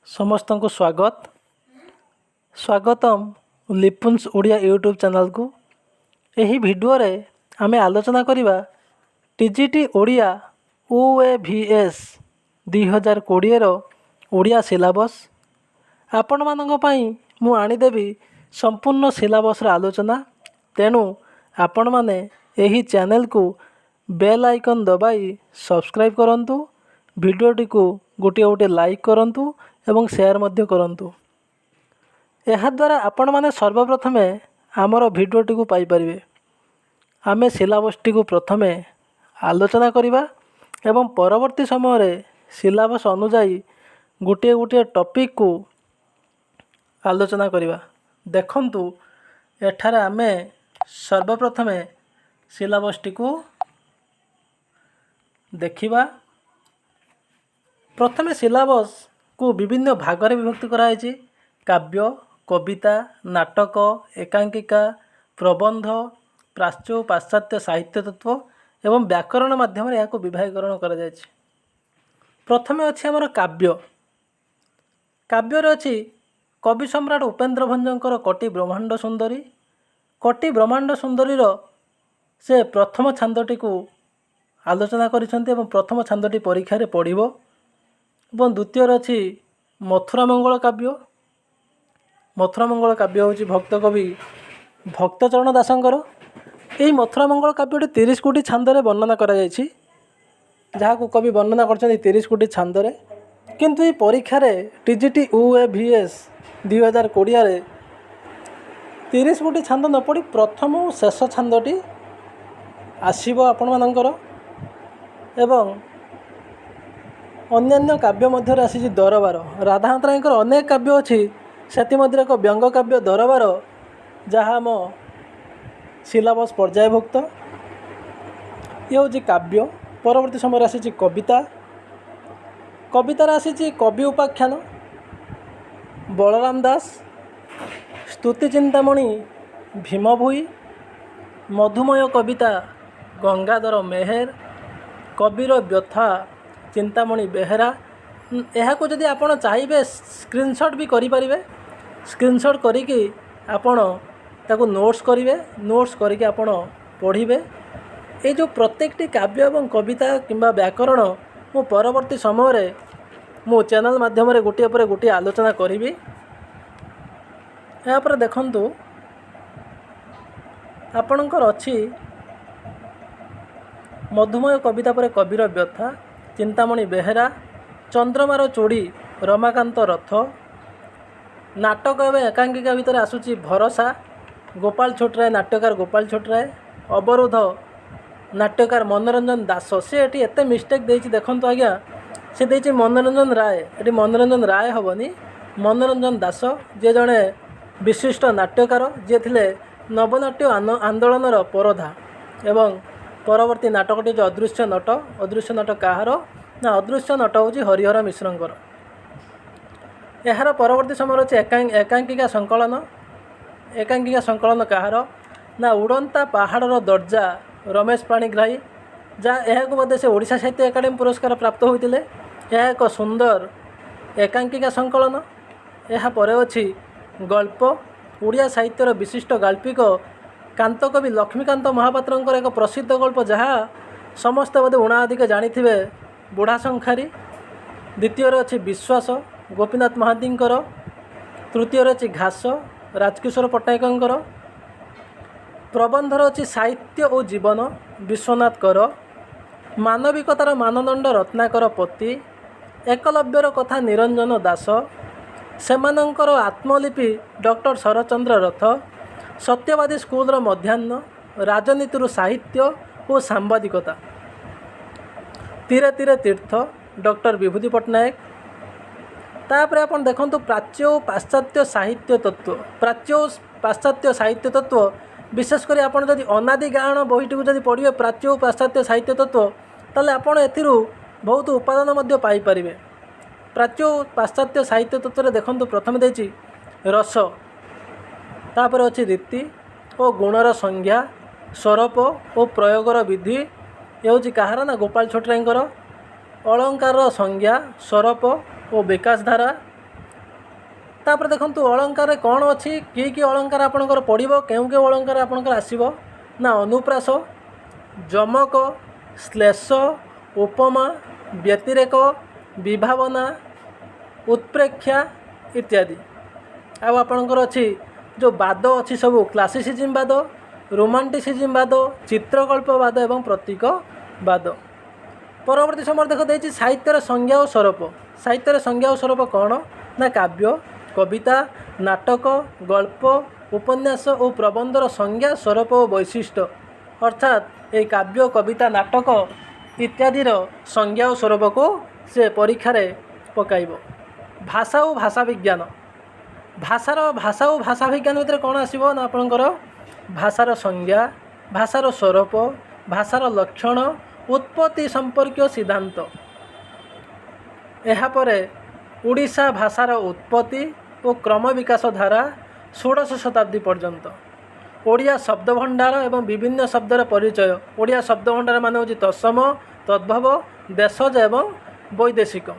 समस्त को स्वागतम लिपुन्स ओडिया यूट्यूब चैनल को। यही वीडियो रे आमे आलोचना करिबा टीजीटी ओडिया OAVS 2020 रो ओडिया सिलेबस। आपण मानक पई मु आनिदेबी संपूर्ण सिलेबस रा आलोचना। तेणु आपण माने यही चैनल को बेल आइकन दबाई सब्सक्राइब करंतु। वीडियोटी को गोटे गोटे लाइक करंतु एवं शेयर मध्य करंतु। यह द्वारा आपण माने सर्वप्रथमे आमर वीडियोटी को पाई परिबे। आमे सिलेबस टी को प्रथमे आलोचना करिबा एवं परवर्ती समय रे सिलेबस अनुसार गोटे गोटे टॉपिक को आलोचना करिबा। देखंतु एठारे आमे सर्वप्रथमे सिलेबस टी को देखिबा। प्रथमे सिलेबस को विभिन्न भाग में विभक्त कराई। काव्य, कविता, नाटक, एकांकिका, प्रबंध, प्राच्य पाश्चात्य साहित्य तत्व एवं व्याकरण माध्यम यहाँ विभागीकरण करा जायछि। प्रथमे अच्छी आमर काव्य। काव्य अच्छी कवि सम्राट उपेन्द्र भंजकर कटी ब्रह्मांड सुंदरी। कटी ब्रह्मांड सुंदरी से प्रथम छांदटी को आलोचना करिसेंती एवं प्रथम छांदटी परीक्षा रे पढ़िबो। एवं द्वितीय अच्छी मथुरा मंगल काव्य। मथुरा मंगल काव्य हूँ भक्त कवि भक्तचरण दासंकर। यही मथुरा मंगल काव्यटी 30 कोटी छांदरे वर्णना करा जायछि। जहाँ कवि वर्णना कर 30 कोटी छांदरे। किंतु ये परीक्षा रे टीजीटी OAVS 2020 रे 30 कोटी छांद न पड़ी प्रथम और शेष छांदटी आसीबो आपण मानकर। एवं अन्यान्य काव्य मध्य आसी दरबार। राधानाथ रायकर अनेक काव्य अच्छी से एक व्यंग काव्य दरबार जहाँ आम सिलेबस पर्यायभुक्त। ये हूँ काव्य। परवर्ती समय आसी कविता। कवितार आसी कवि उपाख्यान बलराम दास, स्तुति चिंतामणि भीम भोई, मधुमय कविता गंगाधर मेहेर, कविर व्यथा चिंतामणि बेहेरा। यह को जदि आपण चाहिए स्क्रीनशॉट भी करें। स्क्रीनशॉट करिकी आपण ताको नोट्स करेंगे। नोट्स करके आपण पढ़े। ये जो प्रत्येकटी काव्य एवं कविता किंबा व्याकरण मु परवर्ती समय रे मु चैनल माध्यम रे गोटे पर गोटे आलोचना करी। यहाँ पर देखंतु आपणकर अच्छी मधुमय कविता पर कविर व्यथा चिंतामणि बेहेरा, चंद्रमार चोड़ी रमाकांत रथ। नाटक एवं एकांकिका भितर आसूची भरोसा गोपाल छोटराय नाट्यकार गोपाल छोटराय। अवरोध नाट्यकार मनोरंजन दास। से एटी एते मिस्टेक देछि देखंतु आज्ञा। से देछि मनोरंजन राय। एटी मनोरंजन राय हबनी मनोरंजन दास जे जड़े विशिष्ट नाट्यकार जे थिले नवनाट्य आंदोलन परधा। एवं परवर्ती नाटकटी जो अदृश्य नट। अदृश्य नट कहार ना अदृश्य नट हूँ हरिहर मिश्रंकर। यार परवर्ती समय अच्छे एकांकिका संकलन। एकांकिका संकलन कहार ना उड़ंता पहाड़र दर्जा रमेश पाणिग्राही। जहाँ यह बोधे से ओडिशा साहित्य एकाडेमी पुरस्कार प्राप्त होते। यह एक सुंदर एकांकिका संकलन। यह पर अच्छी गल्प ओडिया साहित्यर विशिष्ट गाल्पिक कांतकवि लक्ष्मीकांत महापात्रंकर एक प्रसिद्ध गल्प जहाँ समस्ते बोधे उणाधिक जानी बुढ़ा शंखारी। द्वितीय अच्छी विश्वास गोपीनाथ महांतींकर। तृतीय अच्छी घास राजकिशोर पट्टनायकंकर। प्रबंधर अच्छी साहित्य और जीवन विश्वनाथ कर। मानविकतार मानदंड रत्नाकर पति। एकलव्यर कथा निरंजन दास। सेमानंकर आत्मलिपि डॉक्टर शरचंद्र रथ। सत्यवादी स्कूल मध्याह्न राजनीति साहित्य और सांबादिकता। तीरे तीरे तीर्थ डॉक्टर विभूति पट्टनायक। तापर आपण देखंतु प्राच्य और पाश्चात्य साहित्य तत्व। प्राच्य और पाश्चात्य साहित्य तत्व विशेषकर आपण जदि अनादि गायन बहीटी को जदि पढ़िए प्राच्य और पाश्चात्य साहित्य तत्व ताले आपण एथिरु बहुत उपादान मध्य पाई परिबे। प्राच्य और पाश्चात्य साहित्य तत्व रे देखंतु प्रथम देछि रस। तापर अछि रीति और गुणर संज्ञा स्वरूप और प्रयोगर विधि। ये हूँ कहार ना गोपाल छोटरायंकर। अलंकार संज्ञा स्वरूप और विकास धारा तापर देखंतु अलंकार कौन अच्छी कि अलंकार आपणकर पड़ो केउ अलंकार आपणकर आसीबो ना अनुप्रास जमक श्लेष उपमा व्यतिरेक विभावना उत्प्रेक्षा इत्यादि। आपणकर अच्छी जो बाद अच्छी सब क्लासिसिज्म बाद रोमांटिसिज्म बाद चित्रकल्पवाद एवं प्रतीकवाद। परवर्ती समय देख देती साहित्यर संज्ञा और स्वरूप। साहित्यर संज्ञा और स्वरूप कौन ना काव्य कविता नाटक गल्प उपन्यास और प्रबंधर संज्ञा स्वरूप और वैशिष्ट्य अर्थात ये काव्य कविता नाटक इत्यादिर संज्ञा और स्वरूप को से परीक्षा पकाइब। भाषा और भाषा विज्ञान भाषार भाषा और भाषा विज्ञान भितर कौन आसो ना आपणकर भाषार संज्ञा भाषार स्वरूप भाषार लक्षण उत्पत्ति संपर्क सिद्धांत। यापर ओडिशा भाषार उत्पत्ति और क्रम विकास धारा 16 शताब्दी पर्यंत ओडिया शब्द भंडार एवं विभिन्न शब्दर परिचय। ओडिया शब्द भंडार मान हूँ तत्सम तद्भव देशज एवं वैदेशिक।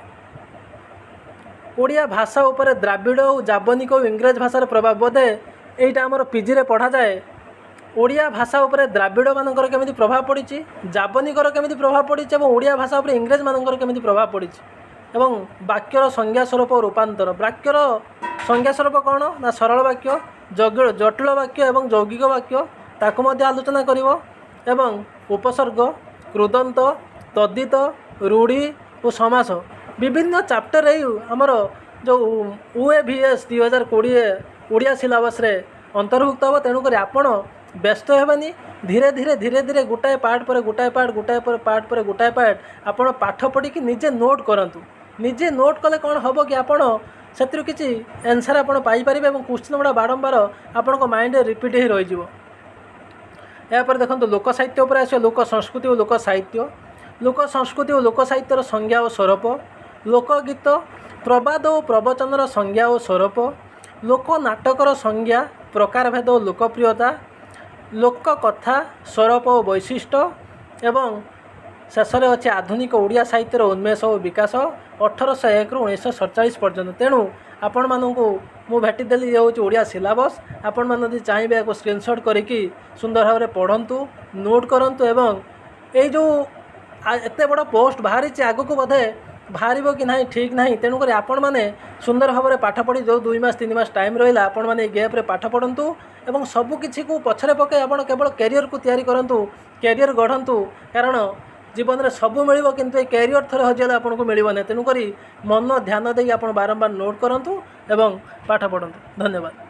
ओडिया भाषा उपर द्राविड़ और जाबनिक और इंग्रेज भाषार प्रभाव बोधे यहीटा आमर पीजी रे पढ़ा जाए। ओडिया भाषा उपर द्राविड़ मानकर केमिति प्रभाव पड़ी जाबनिकर केमिति प्रभाव पड़ी और ओडिया भाषा उपर इंग्रेज मानकर केमिति प्रभाव पड़ी एवं वाक्यर संज्ञा स्वरूप रूपांतर। वाक्यर संज्ञा स्वरूप कौन ना सरल वाक्य जटिल वाक्य एवं यौगिक वाक्य ताकू मध्य आलोचना करिवो एवं उपसर्ग कृदंत तद्धित रूढ़ी और समास विभिन्न चैप्टर आमर जो OAVS 2020 ओडिया सिलेबस रे अंतर्भुक्त हे। तेणुक आपण व्यस्त हेबानी धीरे धीरे धीरे धीरे गोटाए पार्ट पर गोटाए पार्ट गोटाए पर पार्ट पर गोटाए पार्ट आपण पाठ पढ़ी कि निजे नोट करंतु। निजे नोट कले कौन हम कि आपण से किसी आंसर आपण पाई परिबे एवं क्वेश्चन गुड़ा बारंबार आपण माइंड रिपीट ही रही जिवो। यापर देखंतु लोक साहित्य उपर आसो लोक संस्कृति और लोक साहित्य। लोक संस्कृति और लोक साहित्यर संज्ञा और स्वरूप लोकगीत प्रवाद और प्रवचनर संज्ञा और स्वरूप लोक नाटकर संज्ञा प्रकारभेद और लोकप्रियता लोक कथा स्वरूप और वैशिष्ट्य एवं शेष में अच्छे आधुनिक ओडिया साहित्यर उन्मेष और विकास 1801 रु 1947 पर्यंत। तेणु आपण मानू मु भेटिदेली हूँ ओडिया सिलेबस। आपण मैंने चाहिए या स्क्रीनशॉट करिकी सुंदर भाव में पढ़ंतु नोट करंतु एवं ये जो एत बड़ पोस्ट बाहरी आग को बोधे बाहर कि ना ठीक ना। तेणुक आपण मैंने सुंदर भाव में पाठ पढ़ी जो 2 मास 3 मास टाइम रहा आपण मैंने गैप्रे पाठ पढ़ंतु एवं सबकिछि को पछरे पके आपण केवल कैरियर को तैयारी करंतु कैरियर गढ़ंतु। कारण जीवन में सबू मिल किंतु कैरियर थोड़े हजिगले आपन को मिल ना। तेणुक मन ध्यान देकी आपण बारंबार नोट करंतु एवं पाठ पढ़ंतु। धन्यवाद।